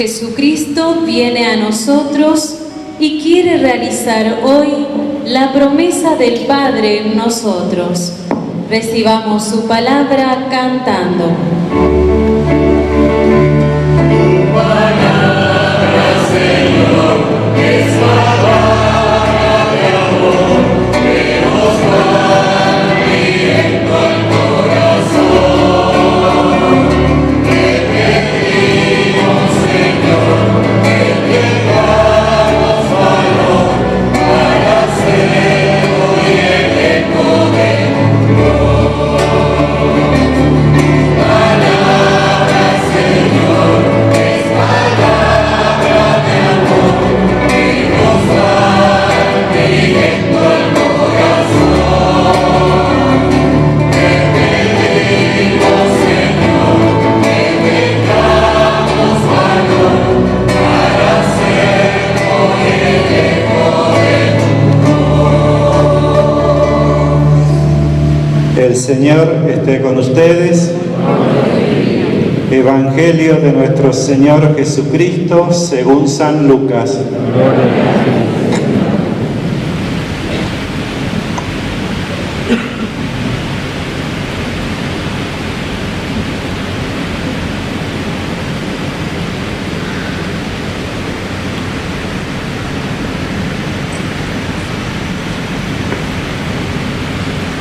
Jesucristo viene a nosotros y quiere realizar hoy la promesa del Padre en nosotros. Recibamos su palabra cantando. Tu palabra, Señor, es palabra de amor, que nos va directo al corazón. Te pedimos, Señor, que tengamos valor para ser hoy el eco de tu voz. Palabra, Señor, es palabra de amor, que nos va directo al corazón. Te pedimos, Señor, que tengamos valor para ser hoy el eco de tu voz. El Señor esté con ustedes. Evangelio de nuestro Señor Jesucristo según San Lucas.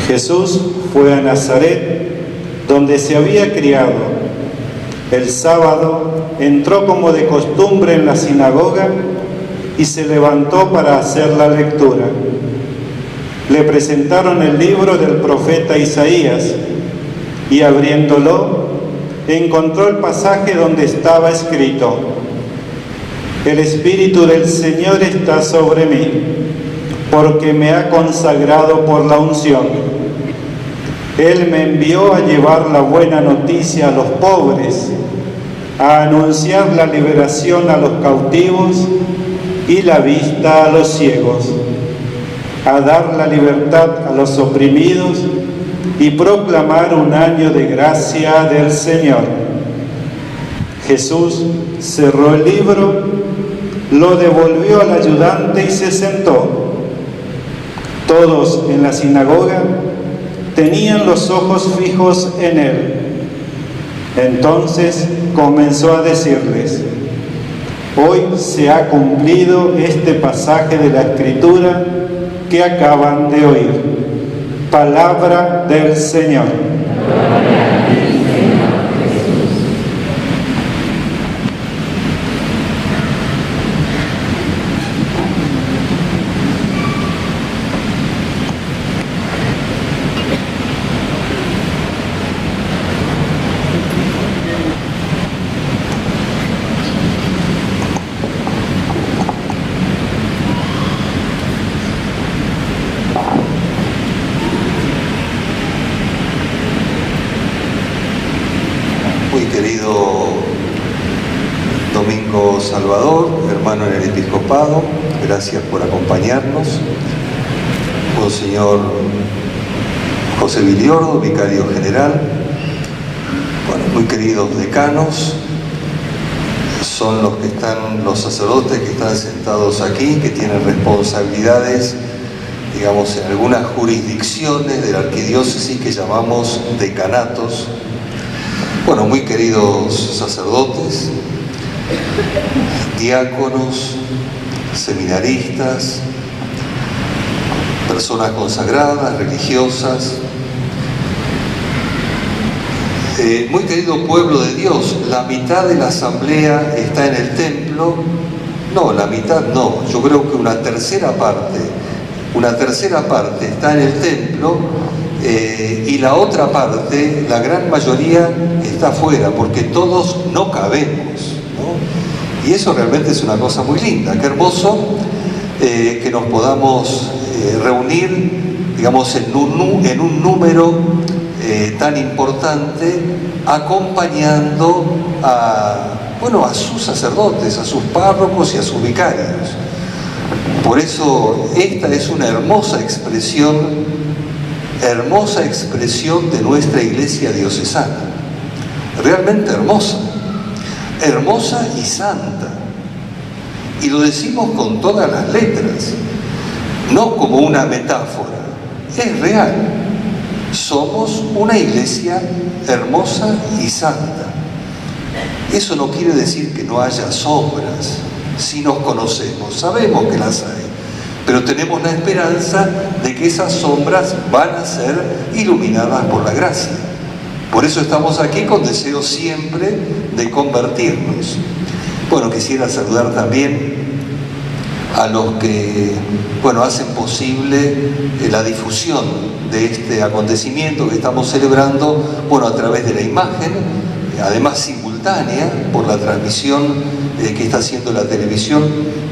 Jesús fue a Nazaret, donde se había criado. El sábado entró como de costumbre en la sinagoga y se levantó para hacer la lectura. Le presentaron el libro del profeta Isaías y abriéndolo encontró el pasaje donde estaba escrito: El Espíritu del Señor está sobre mí, porque me ha consagrado por la unción. Él me envió a llevar la buena noticia a los pobres, a anunciar la liberación a los cautivos y la vista a los ciegos, a dar la libertad a los oprimidos y proclamar un año de gracia del Señor. Jesús cerró el libro, lo devolvió al ayudante y se sentó. Todos en la sinagoga tenían los ojos fijos en él. Entonces comenzó a decirles: Hoy se ha cumplido este pasaje de la Escritura que acaban de oír. Palabra del Señor. Muy querido Domingo Salvador, hermano en el episcopado, gracias por acompañarnos. Monseñor José Viliordo, vicario general. Bueno, muy queridos decanos, son los sacerdotes que están sentados aquí, que tienen responsabilidades, digamos, en algunas jurisdicciones de la arquidiócesis que llamamos decanatos. Bueno, muy queridos sacerdotes, diáconos, seminaristas, personas consagradas, religiosas, muy querido pueblo de Dios. La mitad de la asamblea está en el templo. No, la mitad no, yo creo que una tercera parte está en el templo. Y la otra parte, la gran mayoría, está afuera, porque todos no cabemos, ¿no? Y eso realmente es una cosa muy linda. Qué hermoso que nos podamos reunir, digamos, en un número tan importante, acompañando a sus sacerdotes, a sus párrocos y a sus vicarios. Por eso esta es una hermosa expresión de nuestra iglesia diocesana, realmente hermosa. hermosa y santa. Y lo decimos con todas las letras, no como una metáfora, es real. Somos una iglesia hermosa y santa. Eso no quiere decir que no haya sombras. Si nos conocemos, sabemos que las hay, pero tenemos la esperanza de que esas sombras van a ser iluminadas por la gracia. Por eso estamos aquí con deseo siempre de convertirnos. Bueno, quisiera saludar también a los que, hacen posible la difusión de este acontecimiento que estamos celebrando, a través de la imagen, además simultánea, por la transmisión que está haciendo la televisión,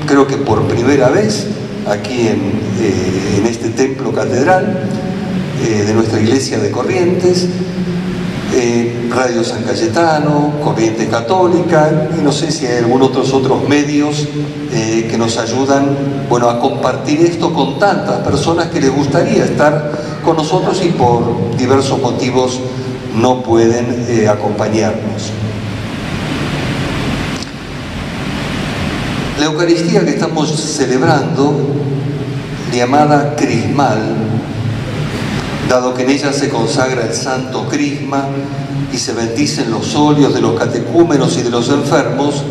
creo que por primera vez, aquí en este templo catedral de nuestra iglesia de Corrientes, Radio San Cayetano, Corrientes Católica, y no sé si hay algunos otros medios que nos ayudan a compartir esto con tantas personas que les gustaría estar con nosotros y por diversos motivos no pueden acompañarnos. La Eucaristía que estamos celebrando, llamada Crismal, dado que en ella se consagra el Santo Crisma y se bendicen los óleos de los catecúmenos y de los enfermos,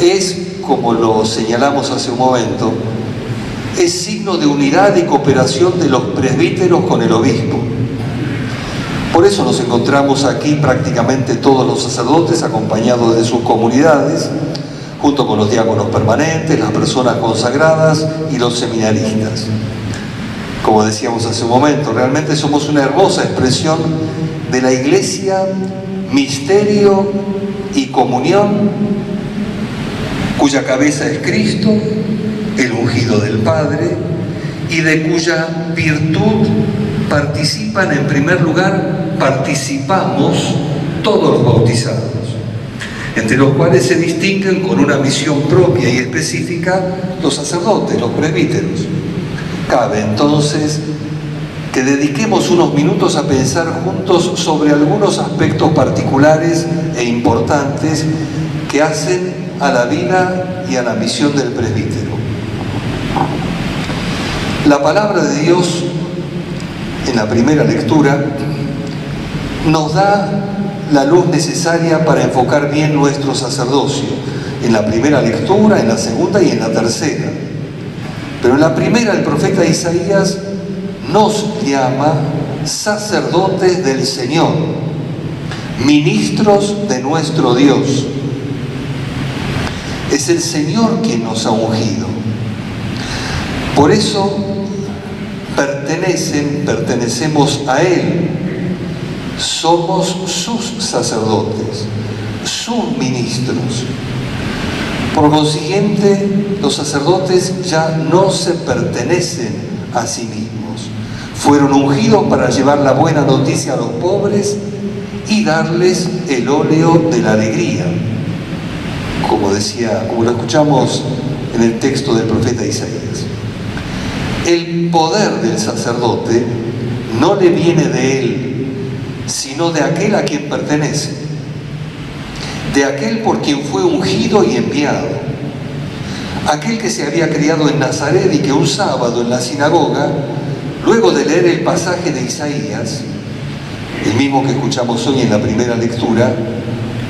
es, como lo señalamos hace un momento, es signo de unidad y cooperación de los presbíteros con el obispo. Por eso nos encontramos aquí prácticamente todos los sacerdotes acompañados de sus comunidades, junto con los diáconos permanentes, las personas consagradas y los seminaristas. Como decíamos hace un momento, realmente somos una hermosa expresión de la Iglesia, misterio y comunión, cuya cabeza es Cristo, el ungido del Padre, y de cuya virtud participamos todos los bautizados, entre los cuales se distinguen con una misión propia y específica los sacerdotes, los presbíteros. Cabe entonces que dediquemos unos minutos a pensar juntos sobre algunos aspectos particulares e importantes que hacen a la vida y a la misión del presbítero. La palabra de Dios, en la primera lectura, nos da la luz necesaria para enfocar bien nuestro sacerdocio, en la primera lectura, en la segunda y en la tercera. Pero en la primera, el profeta Isaías nos llama sacerdotes del Señor, ministros de nuestro Dios. Es el Señor quien nos ha ungido. Por eso pertenecemos a Él. Somos sus sacerdotes, sus ministros. Por consiguiente, los sacerdotes ya no se pertenecen a sí mismos. Fueron ungidos para llevar la buena noticia a los pobres y darles el óleo de la alegría. Como lo escuchamos en el texto del profeta Isaías. El poder del sacerdote no le viene de él, sino de aquel a quien pertenece, de aquel por quien fue ungido y enviado, aquel que se había criado en Nazaret y que un sábado en la sinagoga, luego de leer el pasaje de Isaías, el mismo que escuchamos hoy en la primera lectura,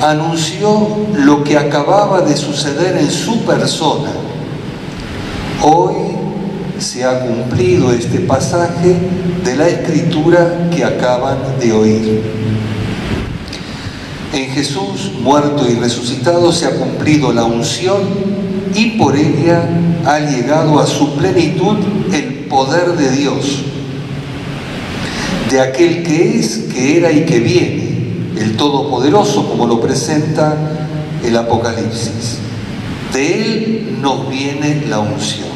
anunció lo que acababa de suceder en su persona. Hoy se ha cumplido este pasaje de la Escritura que acaban de oír. En Jesús, muerto y resucitado, se ha cumplido la unción y por ella ha llegado a su plenitud el poder de Dios, de aquel que es, que era y que viene, el Todopoderoso, como lo presenta el Apocalipsis. De Él nos viene la unción.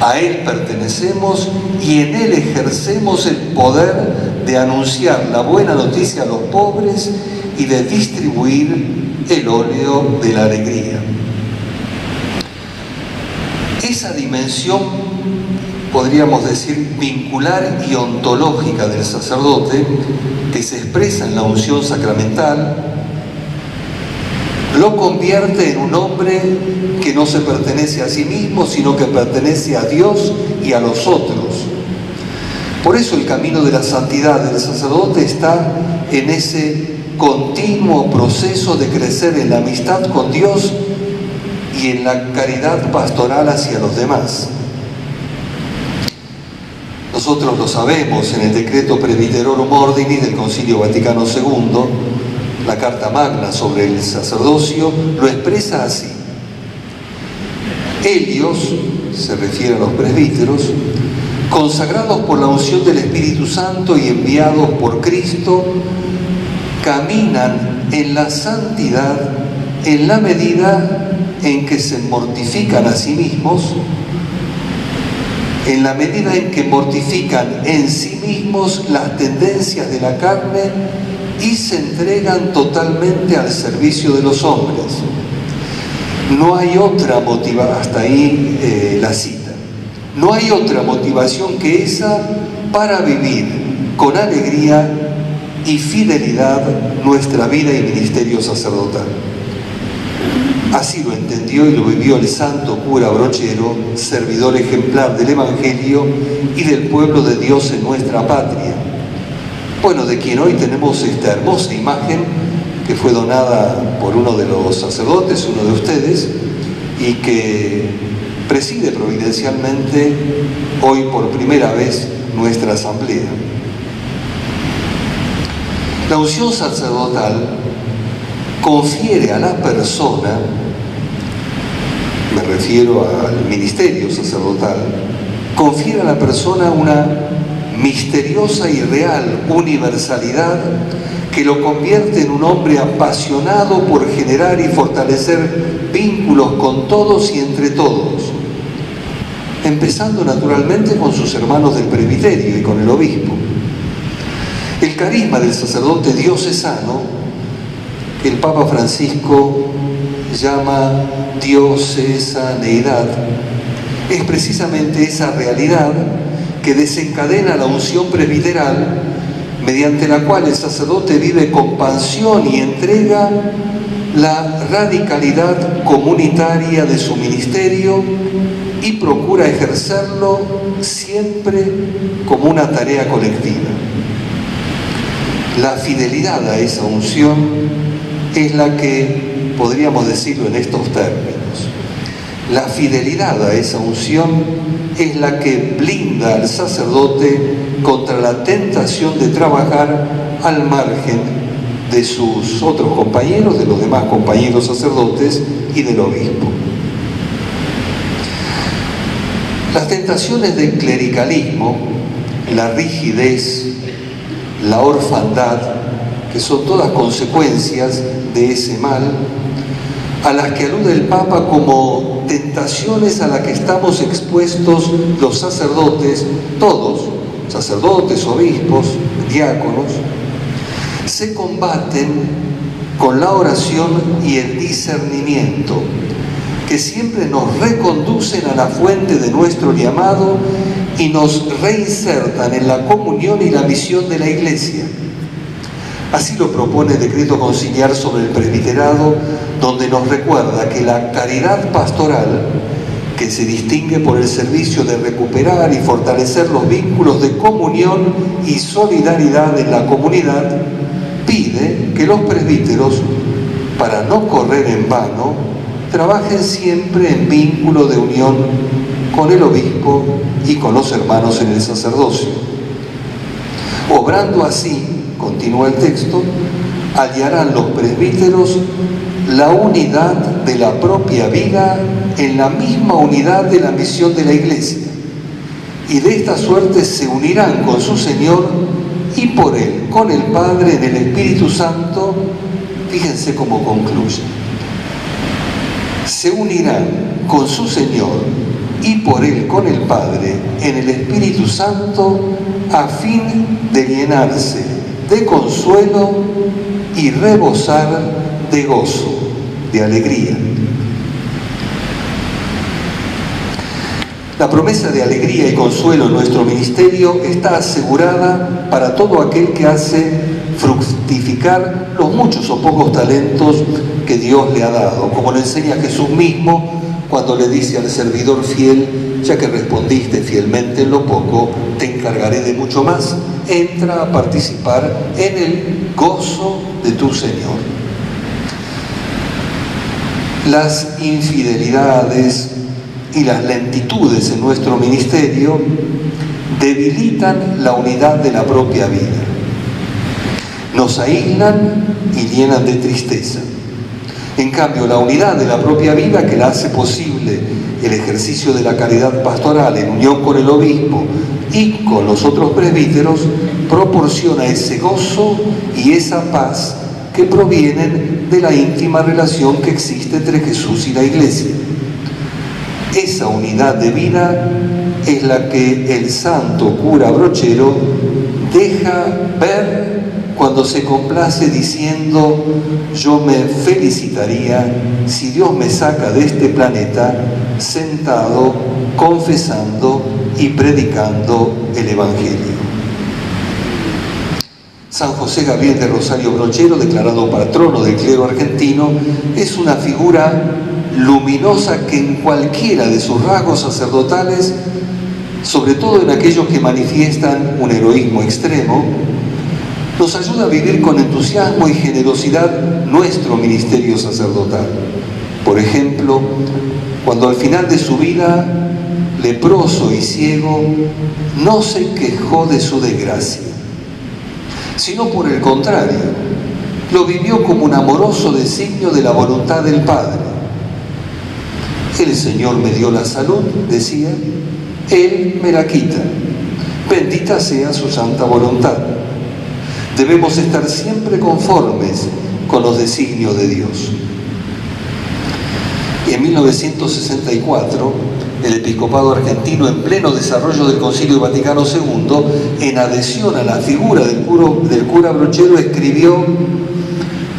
A Él pertenecemos y en Él ejercemos el poder de anunciar la buena noticia a los pobres y de distribuir el óleo de la alegría. Esa dimensión, podríamos decir, vincular y ontológica del sacerdote, que se expresa en la unción sacramental, lo convierte en un hombre que no se pertenece a sí mismo, sino que pertenece a Dios y a los otros. Por eso el camino de la santidad del sacerdote está en ese continuo proceso de crecer en la amistad con Dios y en la caridad pastoral hacia los demás. Nosotros lo sabemos en el Decreto Presbyterorum Ordini del Concilio Vaticano II, la Carta Magna sobre el sacerdocio lo expresa así: ellos, se refiere a los presbíteros, consagrados por la unción del Espíritu Santo y enviados por Cristo, caminan en la santidad en la medida en que se mortifican a sí mismos, en la medida en que mortifican en sí mismos las tendencias de la carne y se entregan totalmente al servicio de los hombres. No hay otra motivación, hasta ahí la cita. No hay otra motivación que esa para vivir con alegría y fidelidad nuestra vida y ministerio sacerdotal. Así lo entendió y lo vivió el santo cura Brochero, servidor ejemplar del Evangelio y del pueblo de Dios en nuestra patria. Bueno, de quien hoy tenemos esta hermosa imagen que fue donada por uno de los sacerdotes, uno de ustedes, y que preside providencialmente hoy por primera vez nuestra asamblea. La unción sacerdotal confiere a la persona, me refiero al ministerio sacerdotal, confiere a la persona una misteriosa y real universalidad que lo convierte en un hombre apasionado por generar y fortalecer vínculos con todos y entre todos, empezando naturalmente con sus hermanos del presbiterio y con el obispo. El carisma del sacerdote diocesano, que el Papa Francisco llama diocesaneidad, es precisamente esa realidad que desencadena la unción presbiteral, mediante la cual el sacerdote vive con pasión y entrega la radicalidad comunitaria de su ministerio y procura ejercerlo siempre como una tarea colectiva. La fidelidad a esa unción es la que, podríamos decirlo en estos términos, la fidelidad a esa unción es la que blinda al sacerdote contra la tentación de trabajar al margen de sus otros compañeros, de los demás compañeros sacerdotes y del obispo. Las tentaciones del clericalismo, la rigidez, la orfandad, que son todas consecuencias de ese mal, a las que alude el Papa como tentaciones a las que estamos expuestos los sacerdotes, todos, sacerdotes, obispos, diáconos, se combaten con la oración y el discernimiento, que siempre nos reconducen a la fuente de nuestro llamado y nos reinsertan en la comunión y la misión de la Iglesia. Así lo propone el decreto conciliar sobre el presbiterado, donde nos recuerda que la caridad pastoral, que se distingue por el servicio de recuperar y fortalecer los vínculos de comunión y solidaridad en la comunidad, pide que los presbíteros, para no correr en vano, trabajen siempre en vínculo de unión con el obispo y con los hermanos en el sacerdocio. Obrando así, continúa el texto, hallarán los presbíteros la unidad de la propia vida en la misma unidad de la misión de la Iglesia, y de esta suerte se unirán con su Señor y por Él, con el Padre en el Espíritu Santo. Fíjense cómo concluye: se unirán con su Señor y por Él, con el Padre en el Espíritu Santo, a fin de llenarse de consuelo y rebosar de gozo, de alegría. La promesa de alegría y consuelo en nuestro ministerio está asegurada para todo aquel que hace fructificar los muchos o pocos talentos que Dios le ha dado, como lo enseña Jesús mismo cuando le dice al servidor fiel: ya que respondiste fielmente en lo poco, te encargaré de mucho más. Entra a participar en el gozo de tu Señor. Las infidelidades y las lentitudes en nuestro ministerio debilitan la unidad de la propia vida. Nos aíslan y llenan de tristeza. En cambio, la unidad de la propia vida, que la hace posible el ejercicio de la caridad pastoral en unión con el obispo y con los otros presbíteros, proporciona ese gozo y esa paz que provienen de la íntima relación que existe entre Jesús y la Iglesia. Esa unidad de vida es la que el santo cura Brochero deja ver cuando se complace diciendo: yo me felicitaría si Dios me saca de este planeta sentado, confesando y predicando el Evangelio. San José Gabriel de Rosario Brochero, declarado patrono del clero argentino, es una figura luminosa que en cualquiera de sus rasgos sacerdotales, sobre todo en aquellos que manifiestan un heroísmo extremo, nos ayuda a vivir con entusiasmo y generosidad nuestro ministerio sacerdotal. Por ejemplo, cuando al final de su vida, leproso y ciego, no se quejó de su desgracia, sino por el contrario, lo vivió como un amoroso designio de la voluntad del Padre. El Señor me dio la salud, decía, Él me la quita. Bendita sea su santa voluntad. Debemos estar siempre conformes con los designios de Dios. Y en 1964, el episcopado argentino, en pleno desarrollo del Concilio Vaticano II, en adhesión a la figura del cura Brochero, escribió: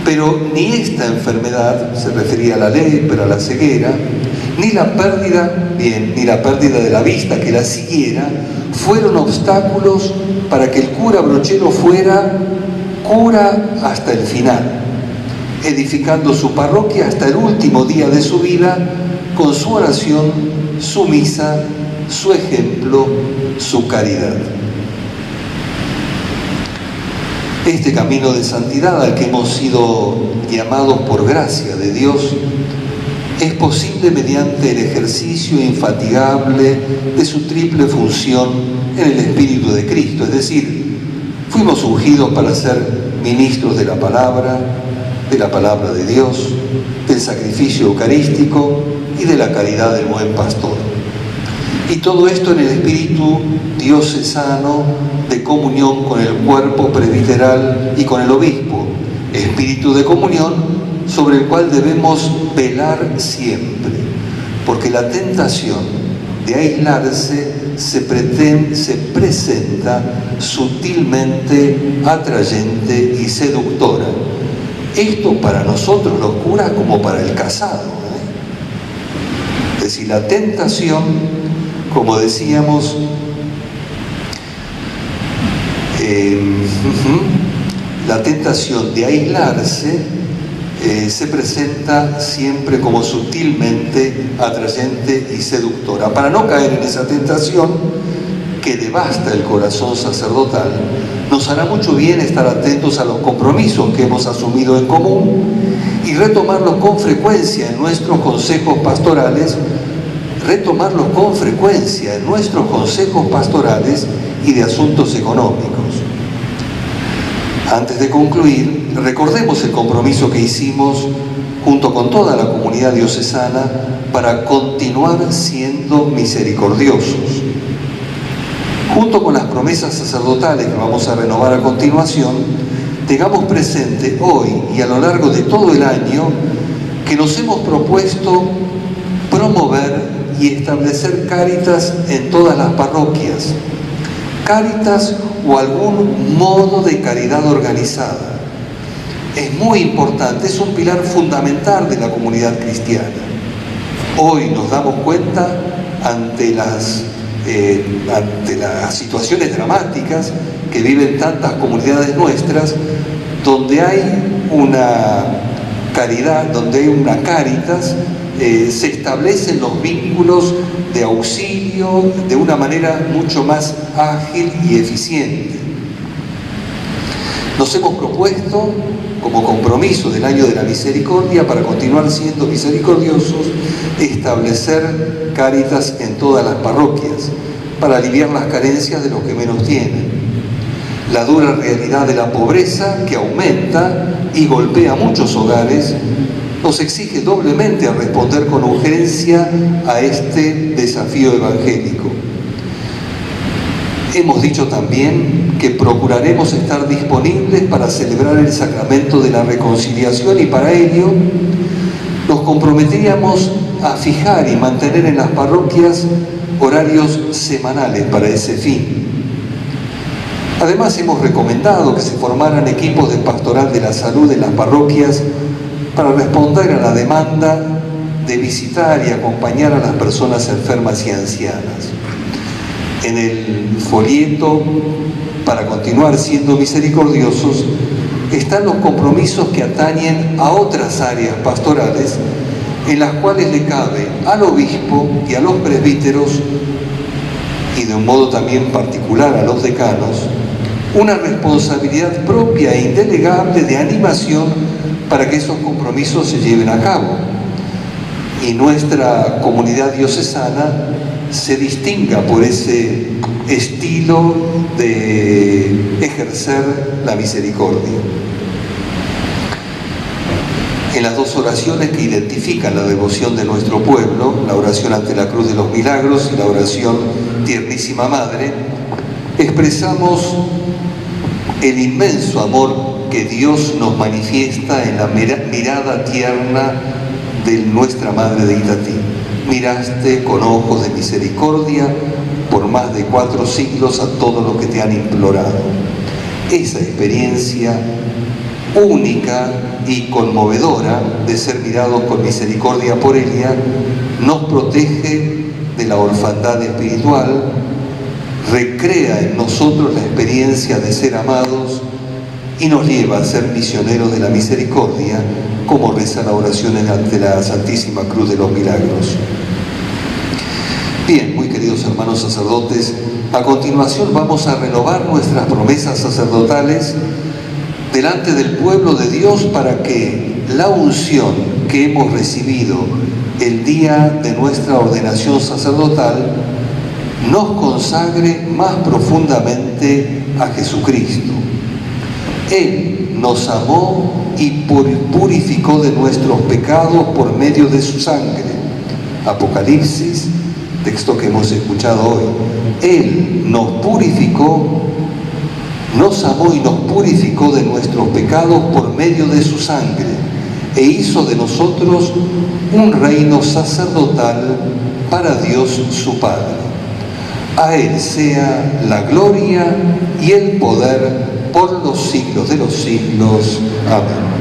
pero ni esta enfermedad, se refería a la lepra, a la ceguera, ni la pérdida de la vista que la siguiera, fueron obstáculos para que el cura Brochero fuera cura hasta el final, edificando su parroquia hasta el último día de su vida, con su oración, su misa, su ejemplo, su caridad. Este camino de santidad al que hemos sido llamados por gracia de Dios es posible mediante el ejercicio infatigable de su triple función en el Espíritu de Cristo, es decir, fuimos ungidos para ser ministros de la palabra de Dios, del sacrificio eucarístico y de la caridad del buen pastor. Y todo esto en el espíritu diocesano de comunión con el cuerpo presbiteral y con el obispo, espíritu de comunión sobre el cual debemos velar siempre, porque la tentación de aislarse se presenta sutilmente atrayente y seductora. Esto para nosotros los curas como para el casado, Es decir, la tentación, como decíamos, la tentación de aislarse se presenta siempre como sutilmente atrayente y seductora. Para no caer en esa tentación que devasta el corazón sacerdotal, nos hará mucho bien estar atentos a los compromisos que hemos asumido en común y retomarlos con frecuencia en nuestros consejos pastorales, y de asuntos económicos. Antes de concluir, recordemos el compromiso que hicimos junto con toda la comunidad diocesana para continuar siendo misericordiosos. Junto con las promesas sacerdotales que vamos a renovar a continuación, tengamos presente hoy y a lo largo de todo el año que nos hemos propuesto promover y establecer cáritas en todas las parroquias. Cáritas o algún modo de caridad organizada. Es muy importante, es un pilar fundamental de la comunidad cristiana. Hoy nos damos cuenta ante las situaciones dramáticas que viven tantas comunidades nuestras, donde hay una caridad, donde hay una caritas, se establecen los vínculos de auxilio de una manera mucho más ágil y eficiente. Nos hemos propuesto, como compromiso del año de la misericordia, para continuar siendo misericordiosos, establecer cáritas en todas las parroquias, para aliviar las carencias de los que menos tienen. La dura realidad de la pobreza, que aumenta y golpea muchos hogares, nos exige doblemente a responder con urgencia a este desafío evangélico. Hemos dicho también que procuraremos estar disponibles para celebrar el sacramento de la reconciliación y para ello nos comprometeríamos a fijar y mantener en las parroquias horarios semanales para ese fin. Además, hemos recomendado que se formaran equipos de pastoral de la salud en las parroquias para responder a la demanda de visitar y acompañar a las personas enfermas y ancianas. En el folleto, para continuar siendo misericordiosos, están los compromisos que atañen a otras áreas pastorales en las cuales le cabe al obispo y a los presbíteros, y de un modo también particular a los decanos, una responsabilidad propia e indelegable de animación para que esos compromisos se lleven a cabo y nuestra comunidad diocesana se distinga por ese estilo de ejercer la misericordia. En las dos oraciones que identifican la devoción de nuestro pueblo, la oración ante la Cruz de los Milagros y la oración Tiernísima Madre, expresamos el inmenso amor que Dios nos manifiesta en la mirada tierna de nuestra Madre de Itatí. Miraste con ojos de misericordia por más de 4 siglos a todos los que te han implorado. Esa experiencia única y conmovedora de ser mirados con misericordia por ella nos protege de la orfandad espiritual, recrea en nosotros la experiencia de ser amados y nos lleva a ser misioneros de la misericordia, como reza la oración ante la Santísima Cruz de los Milagros. Bien, muy queridos hermanos sacerdotes, a continuación vamos a renovar nuestras promesas sacerdotales delante del pueblo de Dios para que la unción que hemos recibido el día de nuestra ordenación sacerdotal nos consagre más profundamente a Jesucristo. Él nos amó y purificó de nuestros pecados por medio de su sangre. Apocalipsis, texto que hemos escuchado hoy. Él nos purificó, nos amó y nos purificó de nuestros pecados por medio de su sangre e hizo de nosotros un reino sacerdotal para Dios su Padre. A Él sea la gloria y el poder por los siglos de los siglos. Amén.